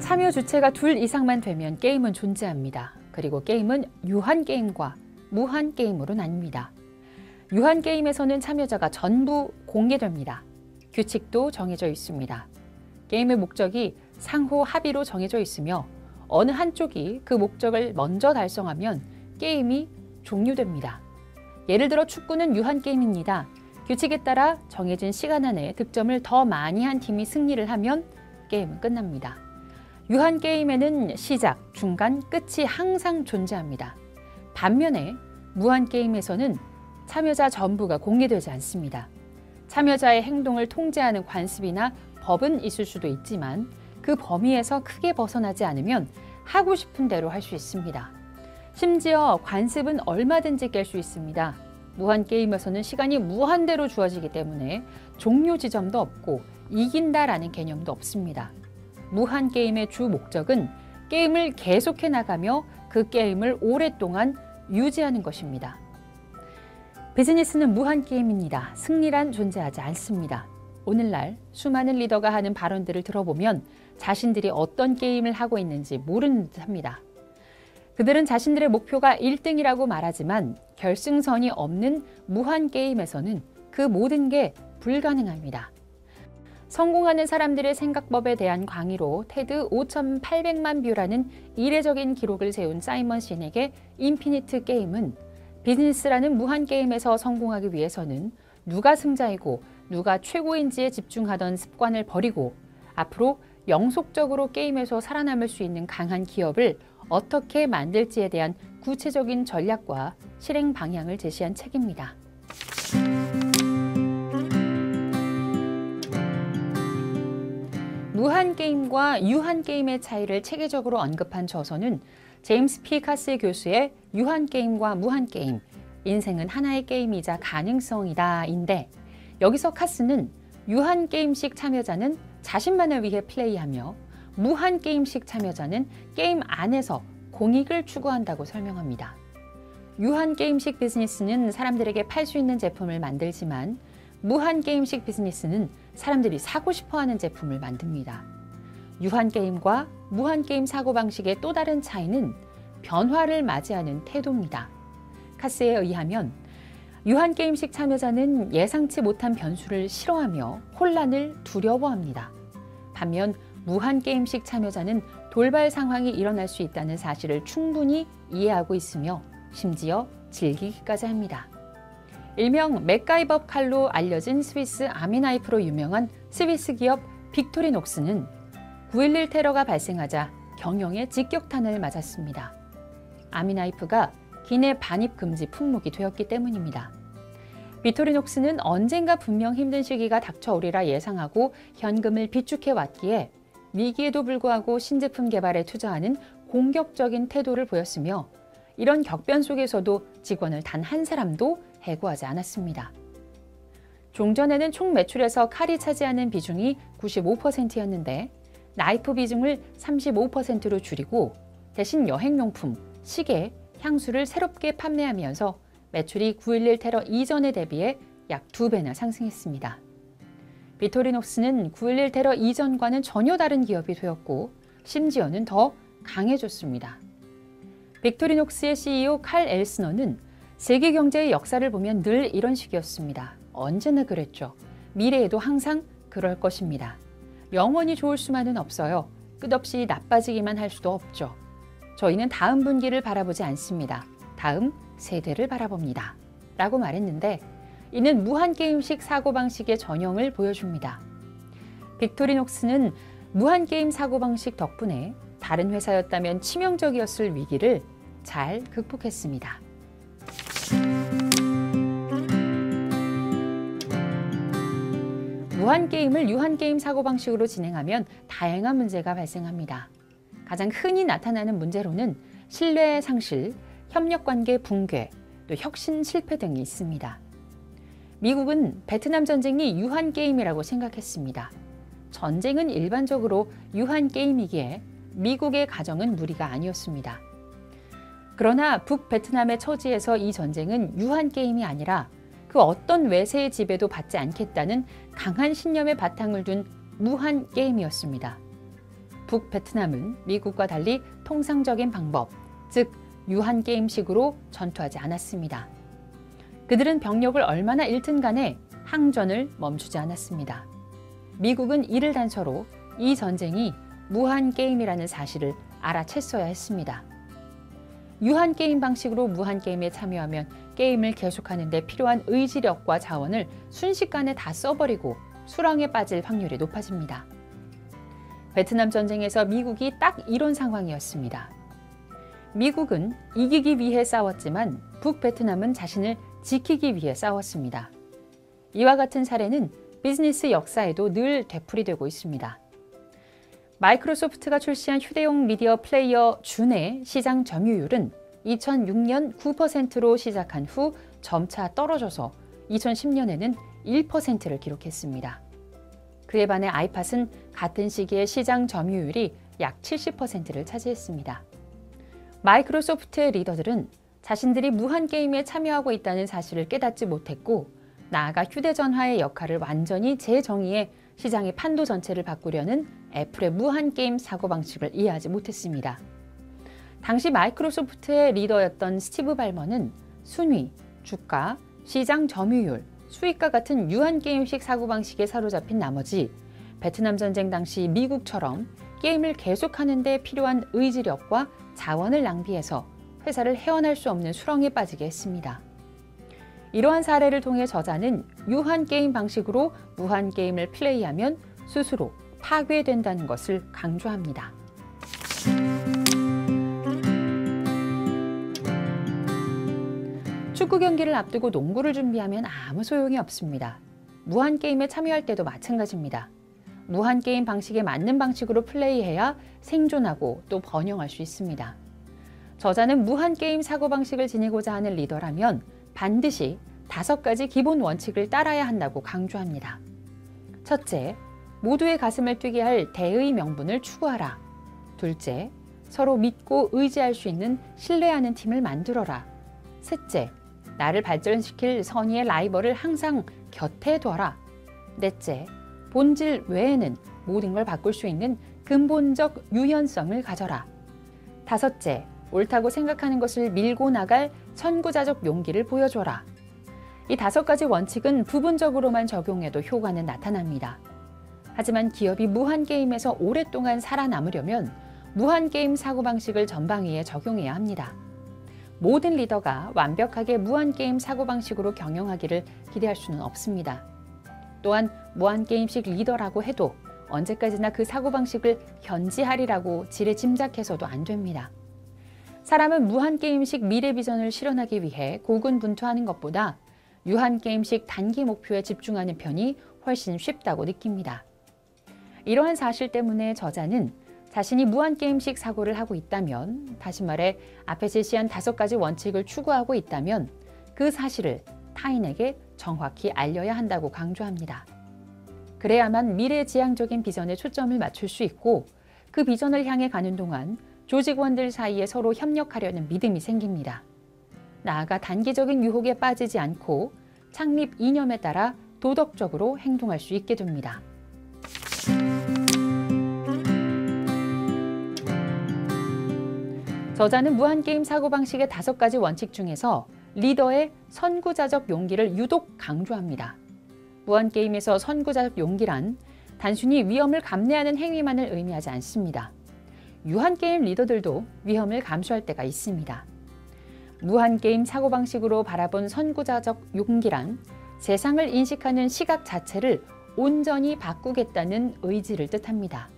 참여 주체가 둘 이상만 되면 게임은 존재합니다. 그리고 게임은 유한게임과 무한게임으로 나뉩니다. 유한게임에서는 참여자가 전부 공개됩니다. 규칙도 정해져 있습니다. 게임의 목적이 상호 합의로 정해져 있으며 어느 한쪽이 그 목적을 먼저 달성하면 게임이 종료됩니다. 예를 들어 축구는 유한게임입니다. 규칙에 따라 정해진 시간 안에 득점을 더 많이 한 팀이 승리를 하면 게임은 끝납니다. 유한게임에는 시작, 중간, 끝이 항상 존재합니다. 반면에 무한게임에서는 참여자 전부가 공개되지 않습니다. 참여자의 행동을 통제하는 관습이나 법은 있을 수도 있지만 그 범위에서 크게 벗어나지 않으면 하고 싶은 대로 할 수 있습니다. 심지어 관습은 얼마든지 깰 수 있습니다. 무한게임에서는 시간이 무한대로 주어지기 때문에 종료 지점도 없고 이긴다라는 개념도 없습니다. 무한게임의 주 목적은 게임을 계속해 나가며 그 게임을 오랫동안 유지하는 것입니다. 비즈니스는 무한게임입니다. 승리란 존재하지 않습니다. 오늘날 수많은 리더가 하는 발언들을 들어보면 자신들이 어떤 게임을 하고 있는지 모르는 듯합니다. 그들은 자신들의 목표가 1등이라고 말하지만 결승선이 없는 무한게임에서는 그 모든 게 불가능합니다. 성공하는 사람들의 생각법에 대한 강의로 테드 5,800만 뷰라는 이례적인 기록을 세운 사이먼 신에게 인피니트 게임은 비즈니스라는 무한게임에서 성공하기 위해서는 누가 승자이고 누가 최고인지에 집중하던 습관을 버리고 앞으로 영속적으로 게임에서 살아남을 수 있는 강한 기업을 어떻게 만들지에 대한 구체적인 전략과 실행 방향을 제시한 책입니다. 무한게임과 유한게임의 차이를 체계적으로 언급한 저서는 제임스 P. 카스 교수의 유한게임과 무한게임, 인생은 하나의 게임이자 가능성이다인데 여기서 카스는 유한게임식 참여자는 자신만을 위해 플레이하며 무한게임식 참여자는 게임 안에서 공익을 추구한다고 설명합니다. 유한게임식 비즈니스는 사람들에게 팔 수 있는 제품을 만들지만 무한게임식 비즈니스는 사람들이 사고 싶어하는 제품을 만듭니다. 유한게임과 무한게임 사고방식의 또 다른 차이는 변화를 맞이하는 태도입니다. 카스에 의하면 유한게임식 참여자는 예상치 못한 변수를 싫어하며 혼란을 두려워합니다. 반면 무한게임식 참여자는 돌발 상황이 일어날 수 있다는 사실을 충분히 이해하고 있으며 심지어 즐기기까지 합니다. 일명 맥가이버 칼로 알려진 스위스 아미나이프로 유명한 스위스 기업 빅토리녹스는 9.11 테러가 발생하자 경영에 직격탄을 맞았습니다. 아미나이프가 기내 반입 금지 품목이 되었기 때문입니다. 빅토리녹스는 언젠가 분명 힘든 시기가 닥쳐오리라 예상하고 현금을 비축해 왔기에 위기에도 불구하고 신제품 개발에 투자하는 공격적인 태도를 보였으며 이런 격변 속에서도 직원을 단 한 사람도 해고하지 않았습니다. 종전에는 총 매출에서 칼이 차지하는 비중이 95%였는데 나이프 비중을 35%로 줄이고 대신 여행용품, 시계, 향수를 새롭게 판매하면서 매출이 9.11 테러 이전에 대비해 약 2배나 상승했습니다. 빅토리녹스는 9.11 테러 이전과는 전혀 다른 기업이 되었고 심지어는 더 강해졌습니다. 빅토리녹스의 CEO 칼 엘스너는 세계 경제의 역사를 보면 늘 이런 식이었습니다. 언제나 그랬죠. 미래에도 항상 그럴 것입니다. 영원히 좋을 수만은 없어요. 끝없이 나빠지기만 할 수도 없죠. 저희는 다음 분기를 바라보지 않습니다. 다음 세대를 바라봅니다. 라고 말했는데 이는 무한게임식 사고방식의 전형을 보여줍니다. 빅토리녹스는 무한게임 사고방식 덕분에 다른 회사였다면 치명적이었을 위기를 잘 극복했습니다. 무한게임을 유한게임 사고방식으로 진행하면 다양한 문제가 발생합니다. 가장 흔히 나타나는 문제로는 신뢰 상실, 협력관계 붕괴, 또 혁신 실패 등이 있습니다. 미국은 베트남 전쟁이 유한게임이라고 생각했습니다. 전쟁은 일반적으로 유한게임이기에 미국의 가정은 무리가 아니었습니다. 그러나 북베트남의 처지에서 이 전쟁은 유한게임이 아니라 그 어떤 외세의 지배도 받지 않겠다는 강한 신념의 바탕을 둔 무한게임이었습니다. 북베트남은 미국과 달리 통상적인 방법, 즉 유한게임식으로 전투하지 않았습니다. 그들은 병력을 얼마나 잃든 간에 항전을 멈추지 않았습니다. 미국은 이를 단서로 이 전쟁이 무한게임이라는 사실을 알아챘어야 했습니다. 유한게임 방식으로 무한게임에 참여하면 게임을 계속하는 데 필요한 의지력과 자원을 순식간에 다 써버리고 수렁에 빠질 확률이 높아집니다. 베트남 전쟁에서 미국이 딱 이런 상황이었습니다. 미국은 이기기 위해 싸웠지만 북베트남은 자신을 지키기 위해 싸웠습니다. 이와 같은 사례는 비즈니스 역사에도 늘 되풀이되고 있습니다. 마이크로소프트가 출시한 휴대용 미디어 플레이어 준의 시장 점유율은 2006년 9%로 시작한 후 점차 떨어져서 2010년에는 1%를 기록했습니다. 그에 반해 아이팟은 같은 시기에 시장 점유율이 약 70%를 차지했습니다. 마이크로소프트의 리더들은 자신들이 무한게임에 참여하고 있다는 사실을 깨닫지 못했고, 나아가 휴대전화의 역할을 완전히 재정의해 시장의 판도 전체를 바꾸려는 애플의 무한게임 사고방식을 이해하지 못했습니다. 당시 마이크로소프트의 리더였던 스티브 발머는 순위, 주가, 시장 점유율, 수익과 같은 유한게임식 사고방식에 사로잡힌 나머지 베트남 전쟁 당시 미국처럼 게임을 계속하는 데 필요한 의지력과 자원을 낭비해서 회사를 헤어날 수 없는 수렁에 빠지게 했습니다. 이러한 사례를 통해 저자는 유한게임 방식으로 무한게임을 플레이하면 스스로 파괴된다는 것을 강조합니다. 축구 경기를 앞두고 농구를 준비하면 아무 소용이 없습니다. 무한게임에 참여할 때도 마찬가지입니다. 무한게임 방식에 맞는 방식으로 플레이해야 생존하고 또 번영할 수 있습니다. 저자는 무한게임 사고방식을 지니고자 하는 리더라면 반드시 5가지 기본 원칙을 따라야 한다고 강조합니다. 첫째, 모두의 가슴을 뛰게 할 대의 명분을 추구하라. 둘째, 서로 믿고 의지할 수 있는 신뢰하는 팀을 만들어라. 셋째, 나를 발전시킬 선의의 라이벌을 항상 곁에 둬라. 넷째, 본질 외에는 모든 걸 바꿀 수 있는 근본적 유연성을 가져라. 다섯째, 옳다고 생각하는 것을 밀고 나갈 선구자적 용기를 보여줘라. 이 5가지 원칙은 부분적으로만 적용해도 효과는 나타납니다. 하지만 기업이 무한게임에서 오랫동안 살아남으려면 무한게임 사고방식을 전방위에 적용해야 합니다. 모든 리더가 완벽하게 무한게임 사고방식으로 경영하기를 기대할 수는 없습니다. 또한 무한게임식 리더라고 해도 언제까지나 그 사고방식을 견지하리라고 지레 짐작해서도 안 됩니다. 사람은 무한게임식 미래 비전을 실현하기 위해 고군분투하는 것보다 유한게임식 단기 목표에 집중하는 편이 훨씬 쉽다고 느낍니다. 이러한 사실 때문에 저자는 자신이 무한게임식 사고를 하고 있다면, 다시 말해 앞에 제시한 5가지 원칙을 추구하고 있다면 그 사실을 타인에게 정확히 알려야 한다고 강조합니다. 그래야만 미래지향적인 비전에 초점을 맞출 수 있고, 그 비전을 향해 가는 동안 조직원들 사이에 서로 협력하려는 믿음이 생깁니다. 나아가 단기적인 유혹에 빠지지 않고 창립 이념에 따라 도덕적으로 행동할 수 있게 됩니다. 저자는 무한게임 사고방식의 5가지 원칙 중에서 리더의 선구자적 용기를 유독 강조합니다. 무한게임에서 선구자적 용기란 단순히 위험을 감내하는 행위만을 의미하지 않습니다. 유한게임 리더들도 위험을 감수할 때가 있습니다. 무한게임 사고방식으로 바라본 선구자적 용기란 세상을 인식하는 시각 자체를 온전히 바꾸겠다는 의지를 뜻합니다.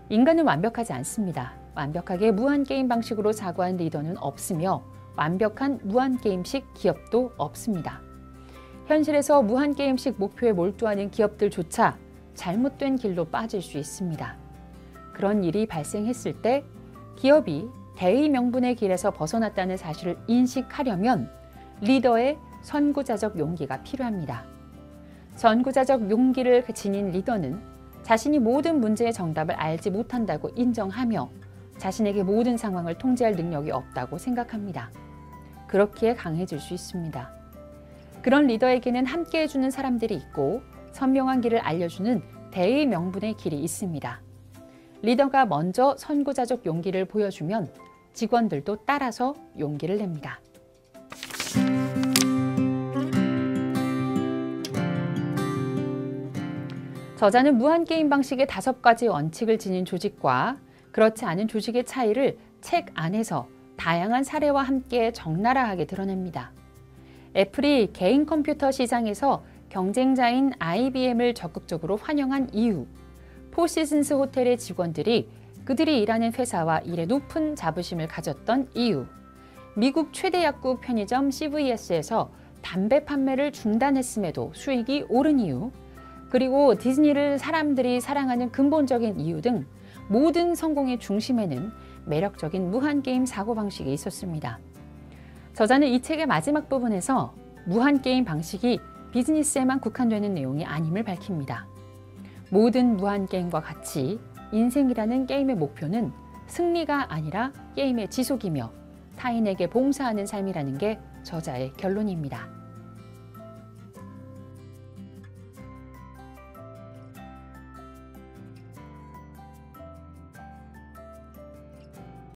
인간은 완벽하지 않습니다. 완벽하게 무한게임 방식으로 사고한 리더는 없으며 완벽한 무한게임식 기업도 없습니다. 현실에서 무한게임식 목표에 몰두하는 기업들조차 잘못된 길로 빠질 수 있습니다. 그런 일이 발생했을 때 기업이 대의 명분의 길에서 벗어났다는 사실을 인식하려면 리더의 선구자적 용기가 필요합니다. 선구자적 용기를 지닌 리더는 자신이 모든 문제의 정답을 알지 못한다고 인정하며 자신에게 모든 상황을 통제할 능력이 없다고 생각합니다. 그렇기에 강해질 수 있습니다. 그런 리더에게는 함께 해주는 사람들이 있고 선명한 길을 알려주는 대의 명분의 길이 있습니다. 리더가 먼저 선구자적 용기를 보여주면 직원들도 따라서 용기를 냅니다. 저자는 무한게임 방식의 5가지 원칙을 지닌 조직과 그렇지 않은 조직의 차이를 책 안에서 다양한 사례와 함께 적나라하게 드러냅니다. 애플이 개인 컴퓨터 시장에서 경쟁자인 IBM을 적극적으로 환영한 이유, 포시즌스 호텔의 직원들이 그들이 일하는 회사와 일에 높은 자부심을 가졌던 이유, 미국 최대 약국 편의점 CVS에서 담배 판매를 중단했음에도 수익이 오른 이유, 그리고 디즈니를 사람들이 사랑하는 근본적인 이유 등 모든 성공의 중심에는 매력적인 무한게임 사고방식이 있었습니다. 저자는 이 책의 마지막 부분에서 무한게임 방식이 비즈니스에만 국한되는 내용이 아님을 밝힙니다. 모든 무한게임과 같이 인생이라는 게임의 목표는 승리가 아니라 게임의 지속이며 타인에게 봉사하는 삶이라는 게 저자의 결론입니다.